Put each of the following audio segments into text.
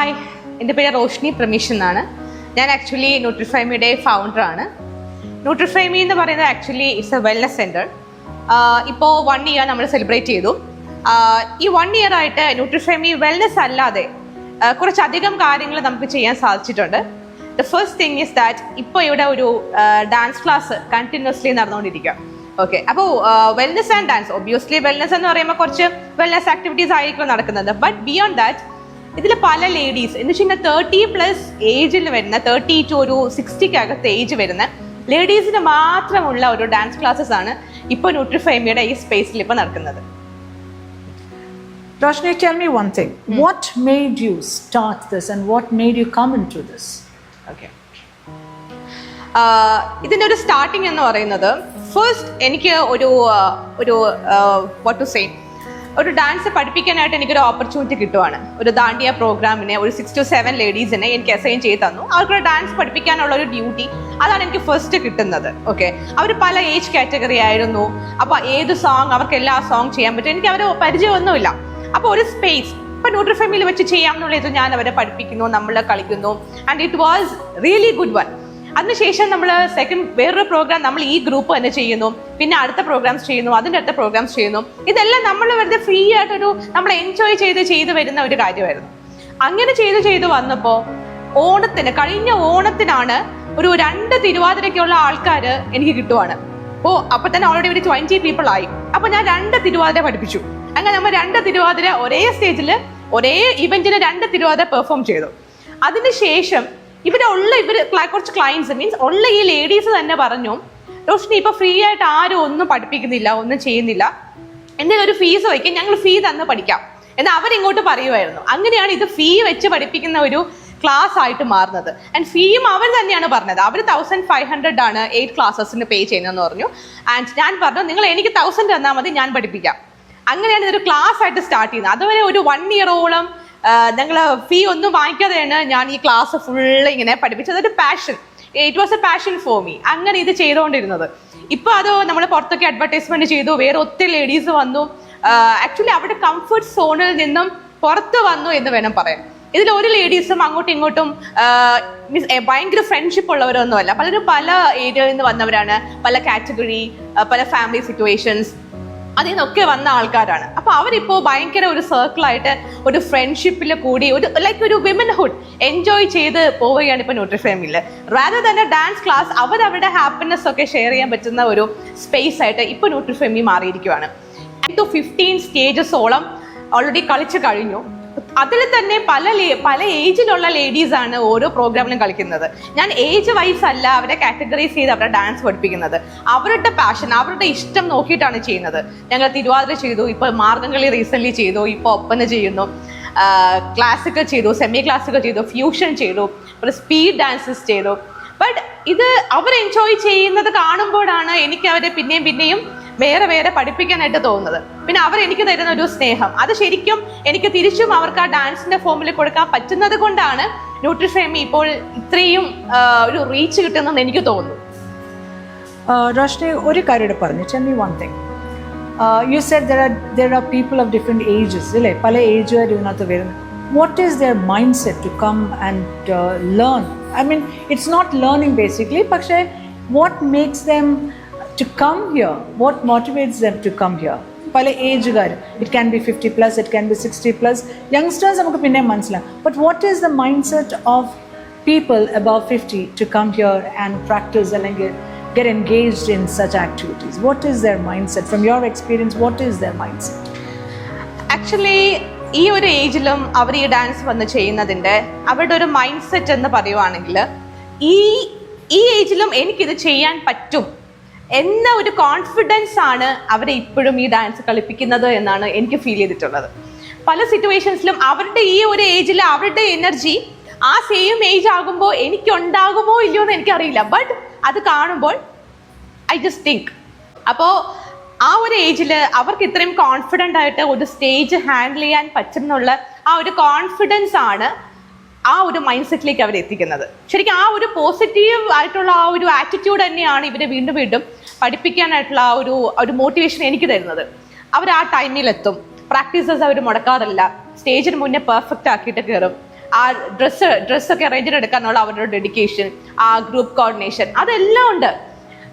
Hi, എൻ്റെ പേര് റോഷ്നി പ്രമീഷ് എന്നാണ്. ഞാൻ ആക്ച്വലി ന്യൂട്രിഫൈമിയുടെ ഫൗണ്ടറാണ്. ന്യൂട്രിഫൈമി എന്ന് പറയുന്നത് actually it's A wellness centre. ഇപ്പോൾ 1 ഇയർ നമ്മൾ സെലിബ്രേറ്റ് ചെയ്തു. ഈ 1 ഇയർ ആയിട്ട് ന്യൂട്രിഫൈമി വെൽനസ് അല്ലാതെ കുറച്ചധികം കാര്യങ്ങൾ നമുക്ക് ചെയ്യാൻ സാധിച്ചിട്ടുണ്ട്. The first thing is that ഇപ്പോൾ ഇവിടെ ഒരു ഡാൻസ് ക്ലാസ് കണ്ടിന്യൂസ്ലി നടന്നുകൊണ്ടിരിക്കുക. ഓക്കെ, അപ്പോൾ wellness and dance, obviously wellness എന്ന് പറയുമ്പോൾ കുറച്ച് വെൽനസ് ആക്ടിവിറ്റീസ് ആയിരിക്കും നടക്കുന്നത്. ബട്ട് ബിയോണ്ട് ദാറ്റ് ഇതിൽ പല ലേഡീസ് എന്ന് വെച്ച് കഴിഞ്ഞാൽ 30+ ഏജിൽ വരുന്ന 30 to 60 ഏജ് വരുന്ന ലേഡീസിന് മാത്രമുള്ള ഒരു ഡാൻസ് ക്ലാസ്സസ് ആണ് ഇപ്പോൾ ന്യൂട്രിഫൈമിയുടെ ഈ സ്പേസിൽ ഇപ്പോൾ നടക്കുന്നത്. Roshni, tell me one thing. What made you start this and what made you come into this? Okay. ഇതിൻ്റെ ഒരു സ്റ്റാർട്ടിങ് എന്ന് പറയുന്നത് ഫസ്റ്റ് എനിക്ക് ഒരു വാട്ട് ടു സേ ഒരു ഡാൻസ് പഠിപ്പിക്കാനായിട്ട് എനിക്കൊരു ഓപ്പർച്യൂണിറ്റി കിട്ടുവാണ്. ഒരു ദാണ്ടിയ പ്രോഗ്രാമിനെ ഒരു 6 to 7 ലേഡീസിനെ എനിക്ക് അസൈൻ ചെയ്ത് തന്നു. അവർക്കൊരു ഡാൻസ് പഠിപ്പിക്കാനുള്ള ഒരു ഡ്യൂട്ടി അതാണ് എനിക്ക് ഫസ്റ്റ് കിട്ടുന്നത്. ഓക്കെ, അവർ പല ഏജ് കാറ്റഗറി ആയിരുന്നു. അപ്പോൾ ഏത് സോങ് അവർക്ക് എല്ലാ സോങ് ചെയ്യാൻ പറ്റും, എനിക്ക് അവരെ പരിചയമൊന്നുമില്ല. അപ്പോൾ ഒരു സ്പേസ് ഇപ്പം ന്യൂട്രിഫൈമിൽ വെച്ച് ചെയ്യാം എന്നുള്ളത് ഞാൻ അവരെ പഠിപ്പിക്കുന്നു, നമ്മൾ കളിക്കുന്നു. And it was really good one. അതിനുശേഷം നമ്മൾ വേറൊരു പ്രോഗ്രാം നമ്മൾ ഈ ഗ്രൂപ്പ് തന്നെ ചെയ്യുന്നു, പിന്നെ അടുത്ത പ്രോഗ്രാംസ് ചെയ്യുന്നു, അതിൻ്റെ അടുത്ത പ്രോഗ്രാംസ് ചെയ്യുന്നു. ഇതെല്ലാം നമ്മൾ വെറുതെ ഫ്രീ ആയിട്ടൊരു നമ്മൾ എൻജോയ് ചെയ്ത് വരുന്ന ഒരു കാര്യമായിരുന്നു. അങ്ങനെ ചെയ്ത് വന്നപ്പോൾ കഴിഞ്ഞ ഓണത്തിനാണ് ഒരു 2 തിരുവാതിരയ്ക്കുള്ള ആൾക്കാർ എനിക്ക് കിട്ടുവാണ്. അപ്പോൾ തന്നെ ഓൾറെഡി ഒരു 20 people ആയി. അപ്പോൾ ഞാൻ 2 തിരുവാതിര പഠിപ്പിച്ചു. അങ്ങനെ നമ്മൾ 2 തിരുവാതിര ഒരേ സ്റ്റേജിൽ ഒരേ ഇവന്റിന് 2 തിരുവാതിര പെർഫോം ചെയ്തു. അതിനുശേഷം ഇവർ കുറച്ച് ക്ലയൻസ് മീൻസ് ഉള്ള ഈ ലേഡീസ് തന്നെ പറഞ്ഞു, റോഷ്നി ഇപ്പോൾ ഫ്രീ ആയിട്ട് ആരും ഒന്നും പഠിപ്പിക്കുന്നില്ല, ഒന്നും ചെയ്യുന്നില്ല, എന്തെങ്കിലും ഒരു ഫീസ് വയ്ക്കും, ഞങ്ങൾ ഫീ തന്ന് പഠിക്കാം എന്ന് അവരിങ്ങോട്ട് പറയുമായിരുന്നു. അങ്ങനെയാണ് ഇത് ഫീ വെച്ച് പഠിപ്പിക്കുന്ന ഒരു ക്ലാസ് ആയിട്ട് മാറുന്നത്. ആൻഡ് ഫീയും അവർ തന്നെയാണ് പറഞ്ഞത്. അവർ 1500 ആണ് 8 ക്ലാസ്സസിന് പേ ചെയ്യുന്നതെന്ന് പറഞ്ഞു. ആൻഡ് ഞാൻ പറഞ്ഞു, നിങ്ങൾ എനിക്ക് 1000 തന്നാൽ മതി, ഞാൻ പഠിപ്പിക്കാം. അങ്ങനെയാണ് ഇതൊരു ക്ലാസ് ആയിട്ട് സ്റ്റാർട്ട് ചെയ്യുന്നത്. അതുവരെ ഒരു 1 ഇയറോളം ഞങ്ങൾ ഫീ ഒന്നും വാങ്ങിക്കാതെയാണ് ഞാൻ ഈ ക്ലാസ് ഫുള്ള് ഇങ്ങനെ പഠിപ്പിച്ചത്. അതൊരു passion, it was A passion for me. അങ്ങനെ ഇത് ചെയ്തുകൊണ്ടിരുന്നത്. ഇപ്പോൾ അത് നമ്മൾ പുറത്തൊക്കെ അഡ്വർടൈസ്മെന്റ് ചെയ്തു, വേറെ ഒത്തിരി ലേഡീസ് വന്നു. ആക്ച്വലി അവിടെ കംഫർട്ട് സോണിൽ നിന്നും പുറത്ത് വന്നു എന്ന് വേണം പറയാൻ. ഇതിൽ ഒരു ലേഡീസും അങ്ങോട്ടും ഇങ്ങോട്ടും മീൻസ് ഭയങ്കര ഫ്രണ്ട്ഷിപ്പ് ഉള്ളവരൊന്നുമല്ല. പലരും പല ഏരിയയിൽ നിന്ന് വന്നവരാണ്, പല കാറ്റഗറി, പല ഫാമിലി സിറ്റുവേഷൻസ്, അതിൽ നിന്നൊക്കെ വന്ന ആൾക്കാരാണ്. അപ്പോൾ അവരിപ്പോൾ ഭയങ്കര ഒരു സർക്കിളായിട്ട് ഒരു ഫ്രണ്ട്ഷിപ്പിൽ കൂടി ഒരു വിമൻഹുഡ് എൻജോയ് ചെയ്ത് പോവുകയാണ് ഇപ്പോൾ ന്യൂട്രിഫൈമിൽ. റാദർ തന്നെ ഡാൻസ് ക്ലാസ് അവരവരുടെ ഹാപ്പിനെസ് ഒക്കെ ഷെയർ ചെയ്യാൻ പറ്റുന്ന ഒരു സ്പേസ് ആയിട്ട് ഇപ്പോൾ ന്യൂട്രിഫൈമി മാറിയിരിക്കുകയാണ്. 15 സ്റ്റേജസോളം ഓൾറെഡി കളിച്ച് കഴിഞ്ഞു. അതിൽ തന്നെ പല ഏജിലുള്ള ലേഡീസ് ആണ് ഓരോ പ്രോഗ്രാമിലും കളിക്കുന്നത്. ഞാൻ ഏജ് വൈസ് അല്ല അവരെ കാറ്റഗറൈസ് ചെയ്ത് അവരുടെ ഡാൻസ് പഠിപ്പിക്കുന്നത്. അവരുടെ പാഷൻ, അവരുടെ ഇഷ്ടം നോക്കിയിട്ടാണ് ചെയ്യുന്നത്. ഞങ്ങൾ തിരുവാതിര ചെയ്തു, ഇപ്പോൾ മാർഗംകളി റീസെൻ്റ്ലി ചെയ്തു, ഇപ്പോൾ ഒപ്പന ചെയ്യുന്നു, ക്ലാസിക്കൽ ചെയ്തു, സെമി ക്ലാസിക്കൽ ചെയ്തു, ഫ്യൂഷൻ ചെയ്തു, ഒരു സ്പീഡ് ഡാൻസസ് ചെയ്തു. ബട്ട് ഇത് അവർ എൻജോയ് ചെയ്യുന്നത് കാണുമ്പോഴാണ് എനിക്ക് അവരെ പിന്നെയും വേറെ പഠിപ്പിക്കാനായിട്ട് തോന്നുന്നത്. പിന്നെ അവർ എനിക്ക് തരുന്ന ഒരു സ്നേഹം, അത് ശരിക്കും എനിക്ക് തിരിച്ചും അവർക്ക് ആ ഡാൻസിന്റെ ഫോമിൽ കൊടുക്കാൻ പറ്റുന്നത് കൊണ്ടാണ് ന്യൂട്രിഫൈമി ഇപ്പോൾ ഇത്രയും ഒരു റീച്ച് കിട്ടുന്നെന്ന് എനിക്ക് തോന്നുന്നു. Roshni, ഒരു കാര്യം പറഞ്ഞു. Tell me one thing. You said there are people of different ages, അല്ലേ? പല ഏജ് ഇതിനകത്ത് വരുന്നത്. What is their mindset to come and learn? I mean, it's not learning basically, പക്ഷേ what makes them to come here? What motivates them to come here? പല ഏജുകാർ, it can be 50+, it can be 60+. Youngsters നമുക്ക് പിന്നെ മനസ്സിലാവും. But what is the mind set of people above 50 to come here and practice അല്ലെങ്കിൽ get engaged in such activities? What is their mindset? From your experience, what is their mindset? Actually ഈ ഒരു ഏജിലും അവർ ഈ dance വന്ന് ചെയ്യുന്നതിൻ്റെ അവരുടെ ഒരു mind set എന്ന് പറയുവാണെങ്കിൽ ഈ ഏജിലും എനിക്കിത് ചെയ്യാൻ പറ്റും എന്ന ഒരു കോൺഫിഡൻസ് ആണ് അവരെ ഇപ്പോഴും ഈ ഡാൻസ് കളിപ്പിക്കുന്നത് എന്നാണ് എനിക്ക് ഫീൽ ചെയ്തിട്ടുള്ളത്. പല സിറ്റുവേഷൻസിലും അവരുടെ ഈ ഒരു ഏജിൽ അവരുടെ എനർജി ആ സെയിം ഏജ് ആകുമ്പോൾ എനിക്കുണ്ടാകുമോ ഇല്ലയോ എന്ന് എനിക്കറിയില്ല. ബട്ട് അത് കാണുമ്പോൾ ഐ ജസ്റ്റ് തിങ്ക്, അപ്പോൾ ആ ഒരു ഏജിൽ അവർക്ക് ഇത്രയും കോൺഫിഡൻ്റ് ആയിട്ട് ഒരു സ്റ്റേജ് ഹാൻഡിൽ ചെയ്യാൻ പറ്റുന്നുള്ള ആ ഒരു കോൺഫിഡൻസ് ആണ് ആ ഒരു മൈൻഡ് സെറ്റിലേക്ക് അവർ എത്തിക്കുന്നത്. ശരിക്കും ആ ഒരു പോസിറ്റീവ് ആയിട്ടുള്ള ആ ഒരു ആറ്റിറ്റ്യൂഡ് തന്നെയാണ് ഇവരെ വീണ്ടും പഠിപ്പിക്കാനായിട്ടുള്ള ആ ഒരു മോട്ടിവേഷൻ എനിക്ക് തരുന്നത്. അവർ ആ ടൈമിലെത്തും, പ്രാക്ടീസസ് അവർ മുടക്കാറില്ല, സ്റ്റേജിന് മുന്നേ പെർഫെക്റ്റ് ആക്കിയിട്ട് കയറും. ആ ഡ്രസ്സൊക്കെ അറേഞ്ച് ചെയ്തെടുക്കാനുള്ള അവരുടെ ഡെഡിക്കേഷൻ, ആ ഗ്രൂപ്പ് കോർഡിനേഷൻ, അതെല്ലാം ഉണ്ട്.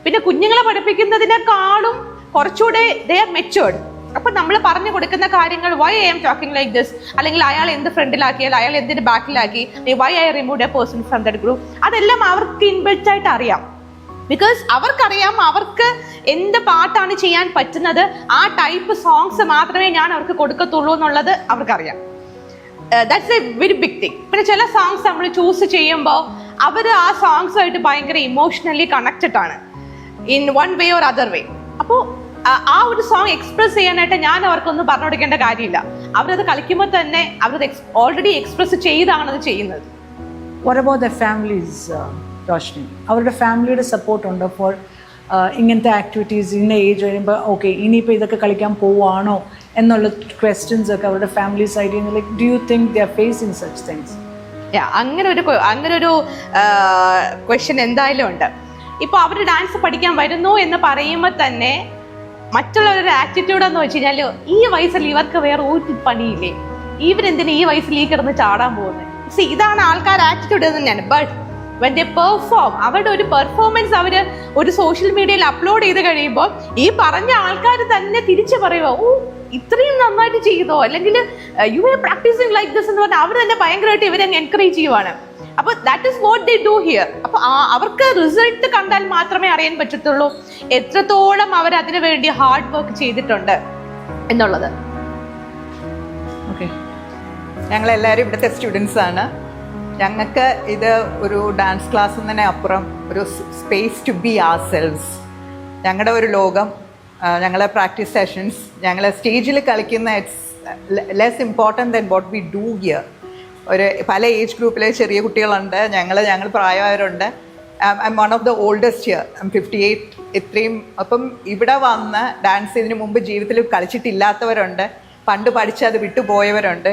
പിന്നെ കുഞ്ഞുങ്ങളെ പഠിപ്പിക്കുന്നതിനേക്കാളും കുറച്ചുകൂടെ ദേ ആർ മെച്ചുവേർഡ്. അപ്പൊ നമ്മൾ പറഞ്ഞു കൊടുക്കുന്ന കാര്യങ്ങൾ, why I'm talking like this, അല്ലെങ്കിൽ അയാൾ എന്ത് ഫ്രണ്ടിലാക്കിയാൽ അയാൾ എന്തിന് ബാക്കിലാക്കി, why I remove a person from that group, അതെല്ലാം അവർക്ക് ഇൻബിൽറ്റ് ആയിട്ട് അറിയാം. ബിക്കോസ് അവർക്കറിയാം അവർക്ക് എന്ത് പാട്ടാണ് ചെയ്യാൻ പറ്റുന്നത്, ആ ടൈപ്പ് സോങ്സ് മാത്രമേ ഞാൻ അവർക്ക് കൊടുക്കത്തുള്ളൂ എന്നുള്ളത് അവർക്കറിയാം. That's a very big thing. പിന്നെ ചില സോങ്സ് നമ്മൾ ചൂസ് ചെയ്യുമ്പോൾ അവർ ആ സോങ്സുമായിട്ട് ഭയങ്കര ഇമോഷണലി കണക്റ്റഡ് ആണ് in one way or other way. അപ്പോൾ ആ ഒരു സോങ് എക്സ്പ്രസ് ചെയ്യാനായിട്ട് ഞാൻ അവർക്കൊന്നും പറഞ്ഞു കൊടുക്കേണ്ട കാര്യമില്ല. അവരത് കളിക്കുമ്പോൾ തന്നെ അവരത് ഓൾറെഡി എക്സ്പ്രസ് ചെയ്താണ് അത് ചെയ്യുന്നത്. What about the families, Roshni? അവരുടെ ഫാമിലിയുടെ സപ്പോർട്ട് ഉണ്ടോ ഫോർ ഇങ്ങനത്തെ ആക്ടിവിറ്റീസ്? ഇന്ന ഏജ് വരുമ്പോൾ ഓക്കെ ഇനിയിപ്പോൾ ഇതൊക്കെ കളിക്കാൻ പോവുകയാണോ എന്നുള്ള ക്വസ്റ്റ്യൻസ് ഒക്കെ അവരുടെ ഫാമിലി സൈഡിൽ നിന്ന്, like do you think they are facing such things? അങ്ങനൊരു ക്വസ്റ്റ്യൻ എന്തായാലും ഉണ്ട്. ഇപ്പോൾ അവർ ഡാൻസ് പഠിക്കാൻ വരുന്നു എന്ന് പറയുമ്പോൾ തന്നെ മറ്റുള്ളവരുടെ ആറ്റിറ്റ്യൂഡ് എന്ന് വെച്ച് കഴിഞ്ഞാൽ, ഈ വയസ്സിൽ ഇവർക്ക് വേറെ ഒരു പണിയില്ലേ, ഇവരെന്തിനാ ഈ വയസ്സിൽ ഈ കിടന്ന് ചാടാൻ പോകുന്നത്? ഇതാണ് ആൾക്കാർ ആറ്റിറ്റ്യൂഡ് തന്നെയാണ്. ബട്ട് വെൻ ദേ പെർഫോം, അവരുടെ ഒരു പെർഫോമൻസ് അവർ ഒരു സോഷ്യൽ മീഡിയയിൽ അപ്ലോഡ് ചെയ്ത് കഴിയുമ്പോൾ ഈ പറഞ്ഞ ആൾക്കാർ തന്നെ തിരിച്ചു പറയുമോ, ഓ ഇത്രയും നന്നായിട്ട് ചെയ്തോ, അല്ലെങ്കിൽ you are practicing like this എന്ന് പറഞ്ഞാൽ അവർ തന്നെ ഭയങ്കരമായിട്ട് ഇവരെ എൻകറേജ് ചെയ്യുവാണ്. അപ്പോൾ that is what they do here. അപ്പോൾ അവർക്ക് റിസൾട്ട് കണ്ടാൽ മാത്രമേ അറിയാൻ പറ്റത്തുള്ളൂ എത്രത്തോളം അവർ അതിനു വേണ്ടി ഹാർഡ് വർക്ക് ചെയ്തിട്ടുണ്ട് എന്നുള്ളത്. ഓക്കെ, ഞങ്ങളെല്ലാവരും ഇവിടുത്തെ സ്റ്റുഡൻസ് ആണ്. ഞങ്ങൾക്ക് ഇത് ഒരു ഡാൻസ് ക്ലാസ് തന്നെ അപ്പുറം ഒരു space to be ourselves. ഞങ്ങളുടെ ഒരു ലോകം, ഞങ്ങളെ പ്രാക്ടീസ് സെഷൻസ്, ഞങ്ങളെ സ്റ്റേജിൽ കളിക്കുന്ന it's less important than what we do here. ഒരു പല ഏജ് ഗ്രൂപ്പിലെ ചെറിയ കുട്ടികളുണ്ട്, ഞങ്ങൾ പ്രായമായവരുണ്ട്. I'm one of the oldest here, I'm 58. ഇത്രയും അപ്പം ഇവിടെ വന്ന് ഡാൻസ് ഇതിനു മുമ്പ് ജീവിതത്തിൽ കളിച്ചിട്ടില്ലാത്തവരുണ്ട്, പണ്ട് പഠിച്ച് അത് വിട്ടുപോയവരുണ്ട്,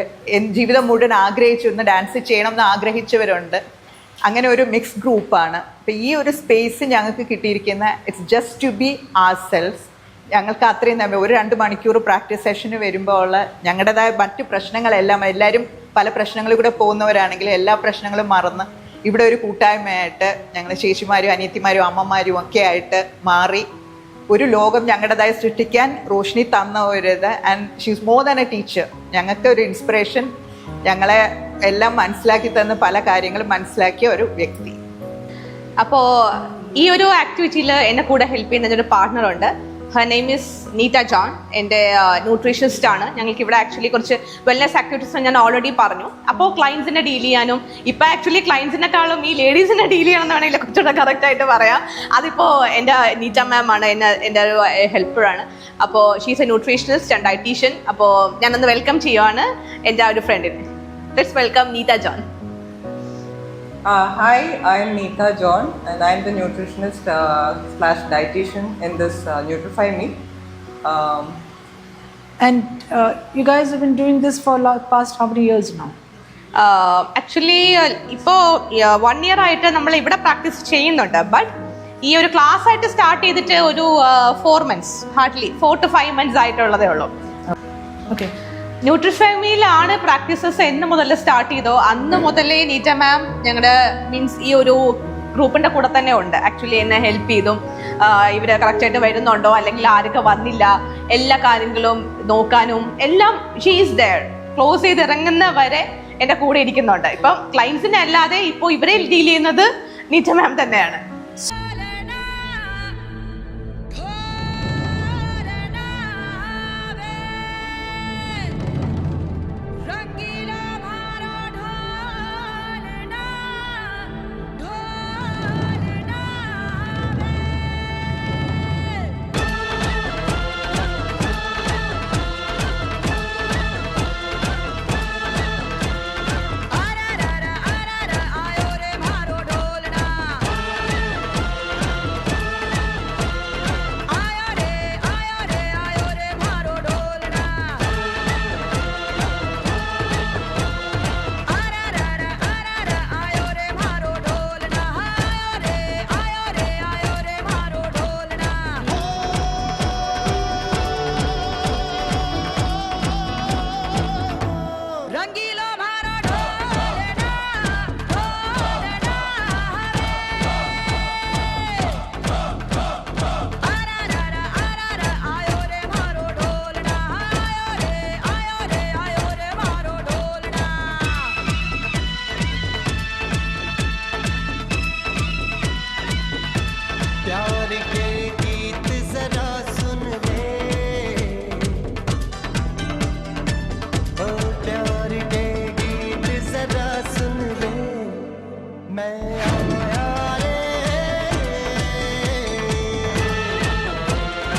ജീവിതം മുഴുവൻ ആഗ്രഹിച്ചിരുന്ന് ഡാൻസ് ചെയ്യണം എന്ന് ആഗ്രഹിച്ചവരുണ്ട്. അങ്ങനെ ഒരു മിക്സ് ഗ്രൂപ്പാണ്. അപ്പോൾ ഈ ഒരു സ്പേസ് ഞങ്ങൾക്ക് കിട്ടിയിരിക്കുന്ന it's just to be ourselves. ഞങ്ങൾക്ക് അത്രയും ഒരു 2 മണിക്കൂർ പ്രാക്ടീസ് സെഷന് വരുമ്പോൾ ഉള്ള ഞങ്ങളുടേതായ മറ്റ് പ്രശ്നങ്ങളെല്ലാം, എല്ലാവരും പല പ്രശ്നങ്ങളിൽ കൂടെ പോകുന്നവരാണെങ്കിലും എല്ലാ പ്രശ്നങ്ങളും മറന്ന് ഇവിടെ ഒരു കൂട്ടായ്മയായിട്ട് ഞങ്ങൾ ചേച്ചിമാരും അനിയത്തിമാരും അമ്മമാരും ഒക്കെ ആയിട്ട് മാറി ഒരു ലോകം ഞങ്ങളുടേതായി സൃഷ്ടിക്കാൻ റോഷ്നി തന്ന ഒരു ഇത്. And she is more than A teacher. ഞങ്ങൾക്ക് ഒരു ഇൻസ്പിറേഷൻ, ഞങ്ങളെ എല്ലാം മനസ്സിലാക്കി തന്ന പല കാര്യങ്ങളും മനസ്സിലാക്കിയ ഒരു വ്യക്തി. അപ്പോൾ ഈ ഒരു ആക്ടിവിറ്റിയിൽ എന്നെ കൂടെ ഹെൽപ്പ് ചെയ്യുന്ന ഒരു പാർട്ട്ണറുണ്ട്. Her name is Neetha John. എൻ്റെ ന്യൂട്രീഷനിസ്റ്റ് ആണ്. ഞങ്ങൾക്ക് ഇവിടെ ആക്ച്വലി കുറച്ച് വെൽനെസ് ആക്ടിവിറ്റീസ് ഞാൻ ഓൾറെഡി പറഞ്ഞു. അപ്പോൾ ക്ലയൻസിനെ ഡീൽ ചെയ്യാനും, ഇപ്പോൾ ആക്ച്വലി ക്ലയൻസിനെക്കാളും ഈ ലേഡീസിനെ ഡീൽ ചെയ്യണം എന്ന് വേണമെങ്കിൽ കുറച്ചുകൂടെ കറക്റ്റായിട്ട് പറയാം. അതിപ്പോൾ എൻ്റെ നീത മാം ആണ്, എൻ്റെ ഒരു ഹെൽപ്പറാണ്. അപ്പോൾ she's a nutritionist and dietician. അപ്പോൾ ഞാനൊന്ന് വെൽക്കം ചെയ്യുവാണ് എൻ്റെ ഒരു ഫ്രണ്ടിനെ. Let's welcome Neeta John. Hi, I am Neeta John and I am the nutritionist / dietitian in this Nutrify Me. And you guys have been doing this for past how many years now? Actually ഇപ്പോൾ 1 year ആയിട്ട് നമ്മൾ ഇവിടെ practice ചെയ്യുന്നുണ്ട്. But ഈ ഒരു class ആയിട്ട് start ചെയ്തിട്ട് ഒരു 4 months, ഹാർഡ്ലി 4 to 5 months ആയിട്ടുള്ളതേ ഉള്ളൂ. Okay. ന്യൂട്രിഫാമിയിലാണ് പ്രാക്ടീസസ് എന്ന് മുതൽ സ്റ്റാർട്ട് ചെയ്തോ അന്ന് മുതലേ നീറ്റ മാം ഞങ്ങളുടെ മീൻസ് ഈ ഒരു ഗ്രൂപ്പിൻ്റെ കൂടെ തന്നെ ഉണ്ട്. ആക്ച്വലി എന്നെ ഹെൽപ്പ് ചെയ്തും ഇവർ കറക്റ്റായിട്ട് വരുന്നുണ്ടോ അല്ലെങ്കിൽ ആരൊക്കെ വന്നില്ല എല്ലാ കാര്യങ്ങളും നോക്കാനും എല്ലാം ഷീ ഈസ് ദെയർ. ക്ലോസ് ചെയ്ത് ഇറങ്ങുന്ന വരെ എൻ്റെ കൂടെ ഇരിക്കുന്നുണ്ട്. ഇപ്പം ക്ലയൻസിനെ അല്ലാതെ ഇപ്പോൾ ഇവരെ ഡീൽ ചെയ്യുന്നത് നീറ്റ മാം തന്നെയാണ്.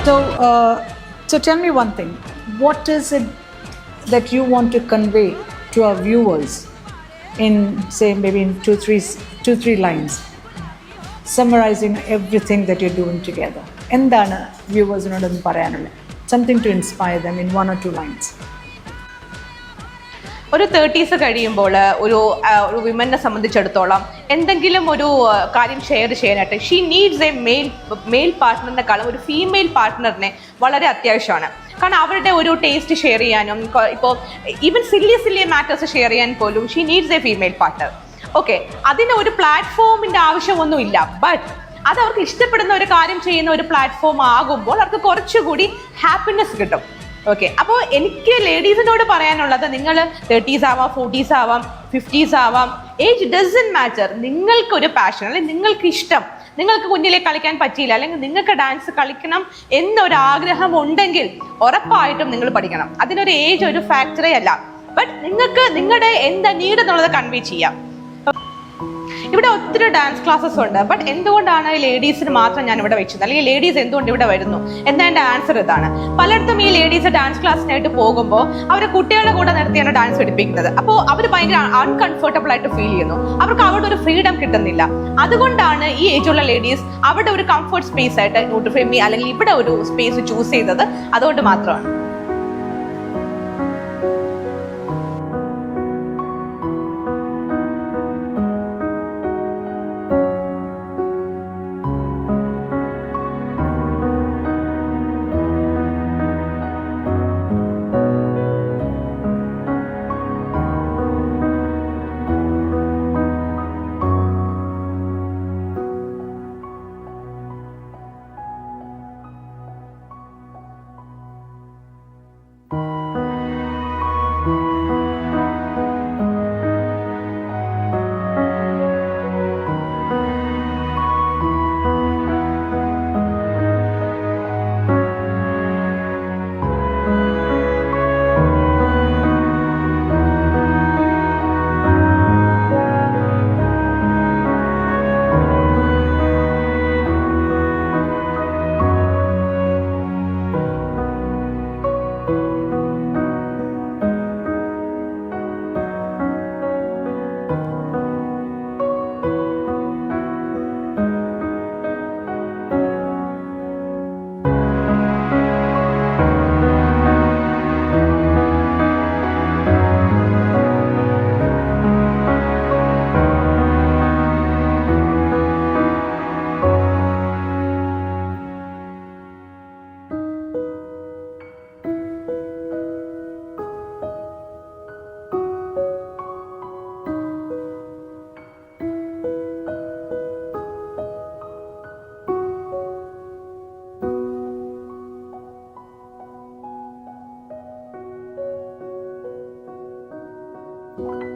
So tell me one thing. What is it that you want to convey to our viewers in, say, maybe in two, three lines, summarizing everything that you're doing together? എന്താണ് വ്യൂവേഴ്സിനോടൊന്ന് പറയാനുള്ളത്? Something to inspire them in 1 or 2 lines. ഒരു 30s കഴിയുമ്പോൾ ഒരു വിമനെ സംബന്ധിച്ചിടത്തോളം എന്തെങ്കിലും ഒരു കാര്യം share ചെയ്യാനായിട്ട് ഷീ നീഡ്സ് എ മെയിൽ പാർട്ട്ണറിനെക്കാളും ഒരു ഫീമെയിൽ പാർട്ട്ണറിനെ വളരെ അത്യാവശ്യമാണ്. കാരണം അവരുടെ ഒരു ടേസ്റ്റ് ഷെയർ ചെയ്യാനും ഇപ്പോൾ ഈവൻ സില്ലി മാറ്റേഴ്സ് ഷെയർ ചെയ്യാൻ പോലും she needs A female partner. Okay, അതിന് ഒരു പ്ലാറ്റ്ഫോമിൻ്റെ ആവശ്യമൊന്നുമില്ല. ബട്ട് അത് അവർക്ക് ഇഷ്ടപ്പെടുന്ന ഒരു കാര്യം ചെയ്യുന്ന ഒരു പ്ലാറ്റ്ഫോം ആകുമ്പോൾ അവർക്ക് കുറച്ചുകൂടി ഹാപ്പിനെസ് കിട്ടും. ഓക്കെ, അപ്പോൾ എനിക്ക് ലേഡീസിനോട് പറയാനുള്ളത്, നിങ്ങൾ 30s ആവാം, 40s ആവാം, 50s ആവാം, ഏജ് ഡസൻ മാറ്റർ. നിങ്ങൾക്കൊരു പാഷൻ അല്ലെങ്കിൽ നിങ്ങൾക്ക് ഇഷ്ടം, നിങ്ങൾക്ക് കുഞ്ഞിലെ കളിക്കാൻ പറ്റിയില്ല അല്ലെങ്കിൽ നിങ്ങൾക്ക് ഡാൻസ് കളിക്കണം എന്നൊരു ആഗ്രഹം ഉണ്ടെങ്കിൽ ഉറപ്പായിട്ടും നിങ്ങൾ പഠിക്കണം. അതിനൊരു ഏജ് ഒരു ഫാക്ടറേ അല്ല. ബട്ട് നിങ്ങൾക്ക് നിങ്ങളുടെ എന്താ നീഡ് എന്നുള്ളത് കൺവേ ചെയ്യാം. ഇവിടെ ഒത്തിരി ഡാൻസ് ക്ലാസ്സസ് ഉണ്ട്. ബട്ട് എന്തുകൊണ്ടാണ് ലേഡീസിന് മാത്രം ഞാൻ ഇവിടെ വെച്ചത്, അല്ലെങ്കിൽ ലേഡീസ് എന്തുകൊണ്ട് ഇവിടെ വരുന്നു എന്താ എൻ്റെ ആൻസർ ഇതാണ്. പലയിടത്തും ഈ ലേഡീസ് ഡാൻസ് ക്ലാസ്സിനായിട്ട് പോകുമ്പോൾ അവർ കുട്ടികളുടെ കൂടെ നിർത്തിയാണ് ഡാൻസ് പഠിപ്പിക്കുന്നത്. അപ്പോൾ അവർ ഭയങ്കര അൺകംഫർട്ടബിൾ ആയിട്ട് ഫീൽ ചെയ്യുന്നു. അവർക്ക് അവിടെ ഒരു ഫ്രീഡം കിട്ടുന്നില്ല. അതുകൊണ്ടാണ് ഈ ഏജുള്ള ലേഡീസ് അവിടെ ഒരു കംഫർട്ട് സ്പേസ് ആയിട്ട് ന്യൂട്രിഫെമി അല്ലെങ്കിൽ ഇവിടെ ഒരു സ്പേസ് ചൂസ് ചെയ്തത് അതുകൊണ്ട് മാത്രമാണ്. Thank you.